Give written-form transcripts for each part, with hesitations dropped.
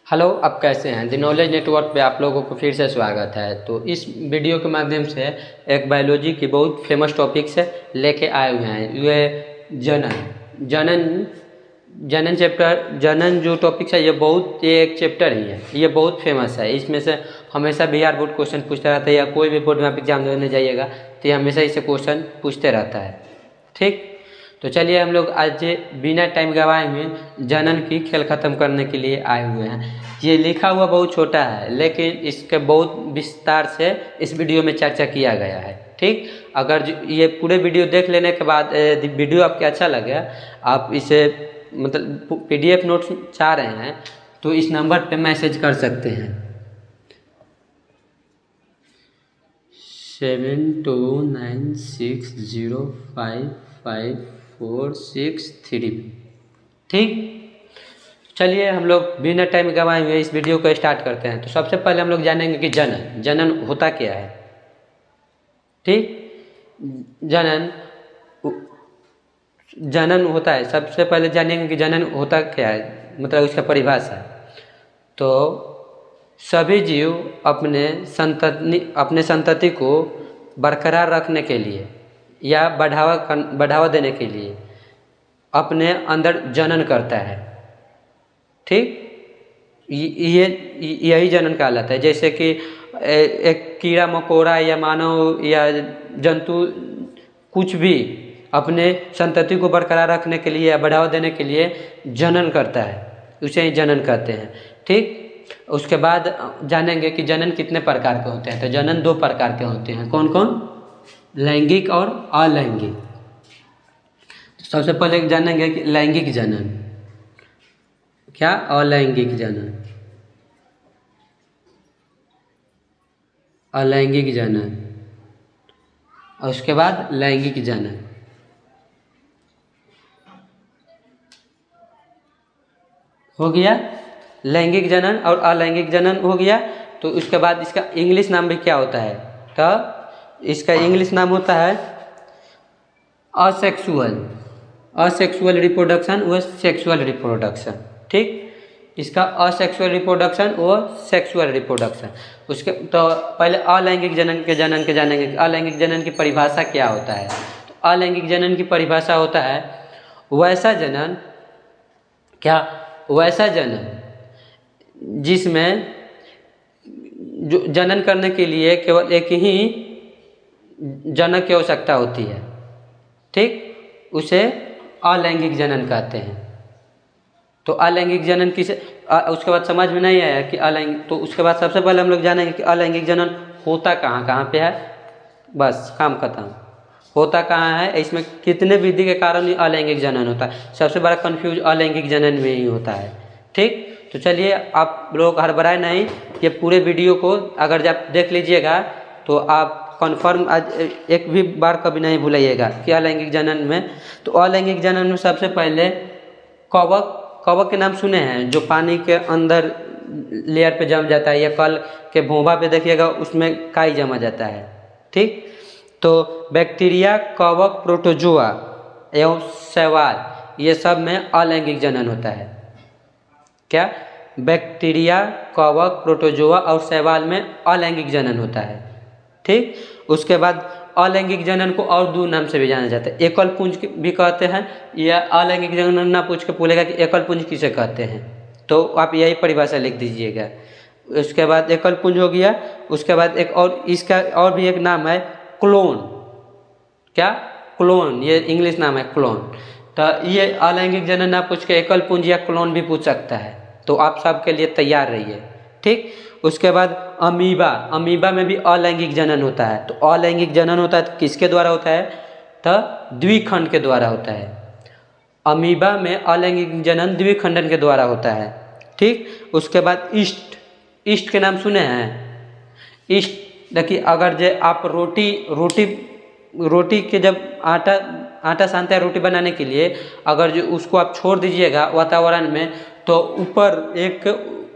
Hello, आप कैसे हैं। द नॉलेज नेटवर्क पे आप लोगों को फिर से स्वागत है। तो इस वीडियो के माध्यम से एक बायोलॉजी की बहुत फेमस टॉपिक से लेके आए हुए हैं। ये जनन जनन चैप्टर, जनन जो टॉपिक है ये एक चैप्टर ही है। ये बहुत फेमस है। इसमें से हमेशा बिहार बोर्ड क्वेश्चन पूछता रहता है, या कोई भी बोर्ड में आप एग्जाम देने जाइएगा तो ये हमेशा इसे क्वेश्चन पूछते रहता है। ठीक, तो चलिए हम लोग आज बिना टाइम गवाए हुए जनन की खेल ख़त्म करने के लिए आए हुए हैं। ये लिखा हुआ बहुत छोटा है, लेकिन इसके बहुत विस्तार से इस वीडियो में चर्चा किया गया है। ठीक, अगर ये पूरे वीडियो देख लेने के बाद वीडियो आपको अच्छा लगे, आप इसे मतलब PDF नोट्स चाह रहे हैं तो इस नंबर पे मैसेज कर सकते हैं 7296055463। ठीक, चलिए हम लोग बिना टाइम गवाए हुए इस वीडियो को स्टार्ट करते हैं। तो सबसे पहले हम लोग जानेंगे कि जनन होता क्या है। ठीक, जनन होता है। सबसे पहले जानेंगे कि जनन होता क्या है, मतलब उसका परिभाषा। तो सभी जीव अपने संतति को बरकरार रखने के लिए या बढ़ावा देने के लिए अपने अंदर जनन करता है। ठीक, यही जनन कहलाता है। जैसे कि एक कीड़ा मकोड़ा या मानव या जंतु कुछ भी अपने संतति को बरकरार रखने के लिए या बढ़ावा देने के लिए जनन करता है, उसे ही जनन कहते हैं। ठीक, उसके बाद जानेंगे कि जनन कितने प्रकार के होते हैं। तो जनन 2 प्रकार के होते हैं। कौन कौन? लैंगिक और अलैंगिक। सबसे पहले जानेंगे कि लैंगिक जनन क्या, अलैंगिक जनन। अलैंगिक जनन और उसके बाद लैंगिक जनन। हो गया लैंगिक जनन और अलैंगिक जनन हो गया। तो उसके बाद इसका इंग्लिश नाम भी क्या होता है? तो इसका इंग्लिश नाम होता है असेक्सुअल रिप्रोडक्शन व सेक्सुअल रिप्रोडक्शन। ठीक, इसका असेक्सुअल रिप्रोडक्शन व सेक्सुअल रिप्रोडक्शन। उसके तो पहले अलैंगिक जनन के जानेंगे कि अलैंगिक जनन की परिभाषा क्या होता है। तो अलैंगिक जनन की परिभाषा होता है वैसा जनन जिसमें जो जनन करने के लिए केवल एक ही जनक की आवश्यकता होती है। ठीक, उसे अलैंगिक जनन कहते हैं। तो अलैंगिक जनन उसके बाद समझ में नहीं आया कि अलैंगिक, तो उसके बाद सबसे पहले हम लोग जानेंगे कि अलैंगिक जनन होता कहाँ पे है। बस काम खत्म। होता कहाँ है, इसमें कितने विधि के कारण अलैंगिक जनन होता है। सबसे बड़ा कंफ्यूज अलैंगिक जनन में ही होता है। ठीक, तो चलिए आप लोग हड़बड़ाए नहीं, ये पूरे वीडियो को अगर आप देख लीजिएगा तो आप कन्फर्म आज एक भी बार कभी नहीं भूलिएगा कि अलैंगिक जनन में। तो अलैंगिक जनन में सबसे पहले कवक के नाम सुने हैं, जो पानी के अंदर लेयर पे जम जाता है, या कल के भोंभा पे देखिएगा उसमें काई जमा जाता है। ठीक, तो बैक्टीरिया, कवक, प्रोटोजोआ एवं शैवाल, ये सब में अलैंगिक जनन होता है। क्या? बैक्टीरिया, कवक, प्रोटोजोआ और शैवाल में अलैंगिक जनन होता है। ठीक, उसके बाद अलैंगिक जनन को और 2 नाम से भी जाना जाता है। एकल पुंज भी कहते हैं, या अलैंगिक जनन ना पूछ के बोलेगा कि एकल पुंज किसे कहते हैं, तो आप यही परिभाषा लिख दीजिएगा। उसके बाद एकल पुंज हो गया। उसके बाद एक और, इसका और भी एक नाम है क्लोन। क्या? क्लोन, ये इंग्लिश नाम है क्लोन। तो ये अलैंगिक जनन ना पूछ के एकल पुंज या क्लोन भी पूछ सकता है, तो आप सबके लिए तैयार रहिए। ठीक, उसके बाद अमीबा में भी अलैंगिक जनन होता है। तो अलैंगिक जनन होता है तो किसके द्वारा होता है? तो द्विखंड के द्वारा होता है। अमीबा में अलैंगिक जनन द्विखंडन के द्वारा होता है। ठीक, उसके बाद ईस्ट के नाम सुने हैं? ईस्ट देखिए, अगर जो आप रोटी के जब आटा सानते हैं रोटी बनाने के लिए, अगर जो उसको आप छोड़ दीजिएगा वातावरण में, तो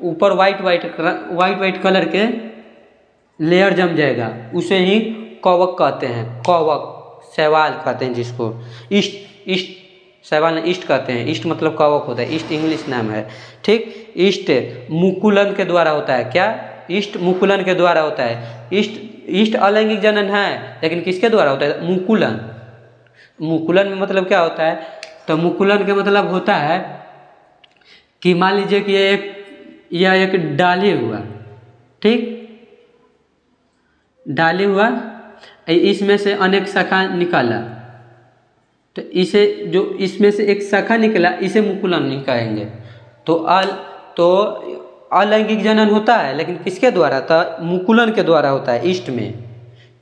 ऊपर वाइट कलर के लेयर जम जाएगा, उसे ही कवक कहते हैं। कवक, शैवाल कहते हैं जिसको। ईस्ट शैवाल ईस्ट कहते हैं। ईस्ट मतलब कवक होता है, ईस्ट इंग्लिश नाम है। ठीक, ईस्ट मुकुलन के द्वारा होता है। क्या? ईस्ट मुकुलन के द्वारा होता है। ईस्ट अलैंगिक जनन है, लेकिन किसके द्वारा होता है? मुकुलन। मुकुलन में मतलब क्या होता है? तो मुकुलन के मतलब होता है कि मान लीजिए कि यह एक डाली हुआ, ठीक, डाली हुआ, इसमें से अनेक शाखा निकाला, तो इसे जो इसमें से एक शाखा निकला इसे मुकुलन नहीं कहेंगे। तो अलैंगिक जनन होता है, लेकिन किसके द्वारा? तो मुकुलन के द्वारा होता है ईस्ट में।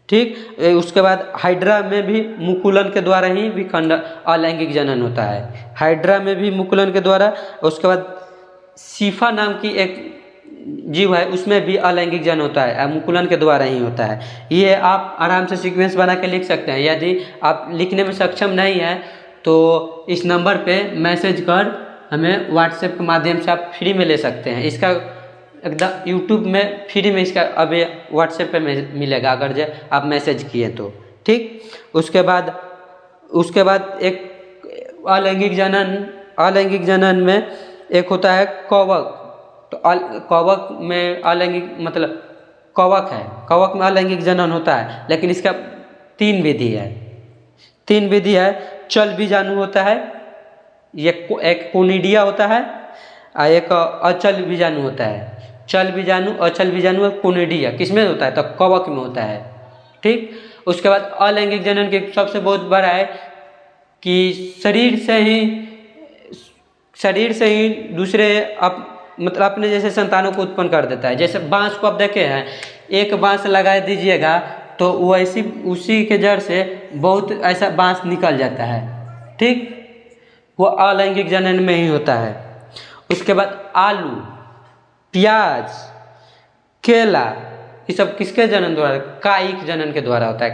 ठीक, उसके बाद हाइड्रा में भी मुकुलन के द्वारा ही विखंड अलैंगिक जनन होता है। हाइड्रा में भी मुकुलन के द्वारा। उसके बाद सीफा नाम की एक जीव है, उसमें भी अलैंगिक जनन होता है, मुकुलन के द्वारा ही होता है। ये आप आराम से सीक्वेंस बना के लिख सकते हैं। यदि आप लिखने में सक्षम नहीं है तो इस नंबर पे मैसेज कर हमें व्हाट्सएप के माध्यम से आप फ्री में ले सकते हैं। इसका एकदम यूट्यूब में फ्री में इसका अभी व्हाट्सएप पे मिलेगा, अगर जो आप मैसेज किए तो। ठीक, उसके बाद एक अलैंगिक जनन में एक होता है कवक। तो कवक में अलैंगिक मतलब कवक है, कवक में अलैंगिक जनन होता है, लेकिन इसका 3 विधि है। चल बीजाणु होता है, एक कोनिडिया होता है, और एक अचल बीजाणु होता है। चल बीजाणु, अचल बीजाणु और कोनिडिया किसमें होता है? तो कवक में होता है। ठीक, उसके बाद अलैंगिक जनन के सबसे बहुत बड़ा है कि शरीर से ही दूसरे मतलब अपने जैसे संतानों को उत्पन्न कर देता है। जैसे बांस को आप देखे हैं, एक बांस लगा दीजिएगा तो वैसी उसी के जड़ से बहुत ऐसा बांस निकल जाता है। ठीक, वो अलैंगिक जनन में ही होता है। उसके बाद आलू, प्याज, केला, ये सब किसके जनन द्वारा? कायिक जनन के द्वारा होता है।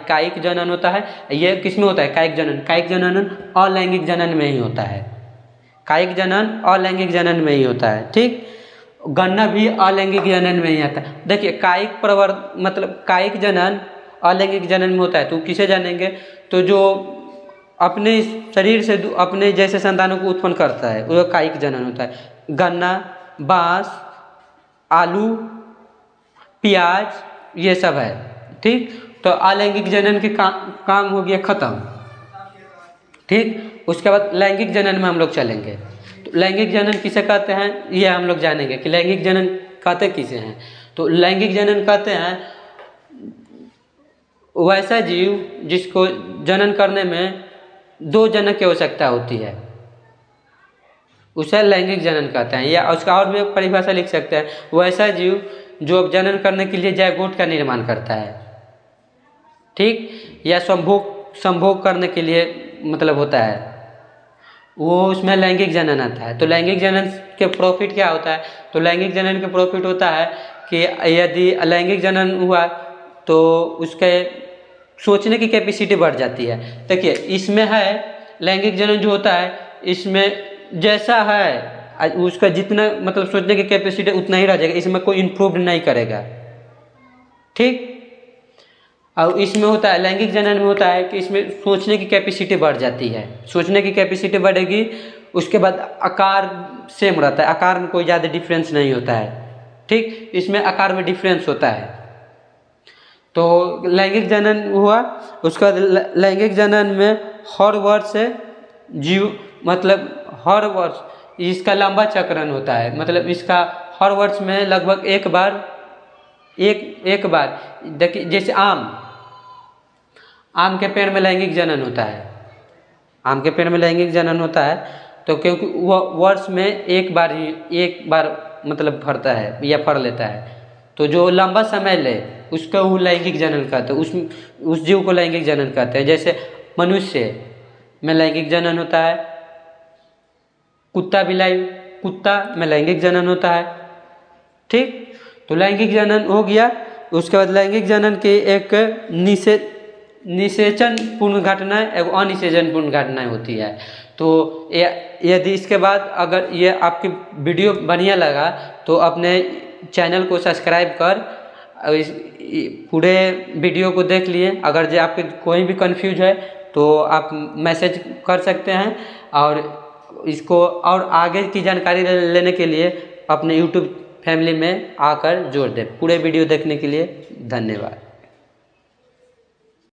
कायिक जनन होता है। ये किसमें होता है? कायिक जनन अलैंगिक जनन में ही होता है। कायिक जनन अलैंगिक जनन में ही होता है। ठीक, गन्ना भी अलैंगिक जनन में ही आता है। देखिए, कायिक जनन अलैंगिक जनन में होता है, तो किसे जानेंगे? तो जो अपने शरीर से अपने जैसे संतानों को उत्पन्न करता है वो कायिक जनन होता है। गन्ना, बांस, आलू, प्याज, ये सब है। ठीक, तो अलैंगिक जनन के काम हो गया खत्म। ठीक, उसके बाद लैंगिक जनन में हम लोग चलेंगे। तो लैंगिक जनन किसे कहते हैं ये हम लोग जानेंगे कि लैंगिक जनन कहते किसे हैं। तो लैंगिक जनन कहते हैं वैसा जीव जिसको जनन करने में 2 जनक की आवश्यकता होती है, उसे लैंगिक जनन कहते हैं। या उसका और भी परिभाषा लिख सकते हैं, वैसा जीव जो जनन करने के लिए जायगोट का निर्माण करता है। ठीक, या संभोग करने के लिए मतलब होता है, वो उसमें लैंगिक जनन आता है। तो लैंगिक जनन के प्रॉफिट क्या होता है? तो लैंगिक जनन के प्रॉफिट होता है कि यदि लैंगिक जनन हुआ तो उसके सोचने की कैपेसिटी बढ़ जाती है। देखिए, इसमें है लैंगिक जनन जो होता है, इसमें जैसा है उसका जितना मतलब सोचने की कैपेसिटी उतना ही रह जाएगा, इसमें कोई इम्प्रूव नहीं करेगा। ठीक, और इसमें होता है लैंगिक जनन में होता है कि इसमें सोचने की कैपेसिटी बढ़ जाती है। सोचने की कैपेसिटी बढ़ेगी, उसके बाद आकार सेम रहता है, आकार में कोई ज़्यादा डिफरेंस नहीं होता है। ठीक, इसमें आकार में डिफरेंस होता है। तो लैंगिक जनन हुआ, उसका लैंगिक जनन में हर वर्ष जीव मतलब हर वर्ष इसका लंबा चक्रण होता है। मतलब इसका हर वर्ष में लगभग एक बार देखिए, जैसे आम के पेड़ में लैंगिक जनन होता है। आम के पेड़ में लैंगिक जनन होता है तो क्योंकि वह वर्ष में एक बार मतलब फरता है या फर लेता है, तो जो लंबा समय ले उसको वो लैंगिक जनन कहते हैं, उस जीव को लैंगिक जनन कहते हैं। जैसे मनुष्य में लैंगिक जनन होता है, कुत्ता में लैंगिक जनन होता है। ठीक, तो लैंगिक जनन हो गया। उसके बाद लैंगिक जनन की एक निषेचन पूर्ण घटनाएं एवं अनिषेचन पूर्ण घटनाएं होती है। तो यदि इसके बाद अगर ये आपकी वीडियो बढ़िया लगा तो अपने चैनल को सब्सक्राइब कर इस पूरे वीडियो को देख लिए। अगर जो आपके कोई भी कंफ्यूज है तो आप मैसेज कर सकते हैं। और इसको और आगे की जानकारी लेने के लिए अपने यूट्यूब फैमिली में आकर जोड़ दें। पूरे वीडियो देखने के लिए धन्यवाद।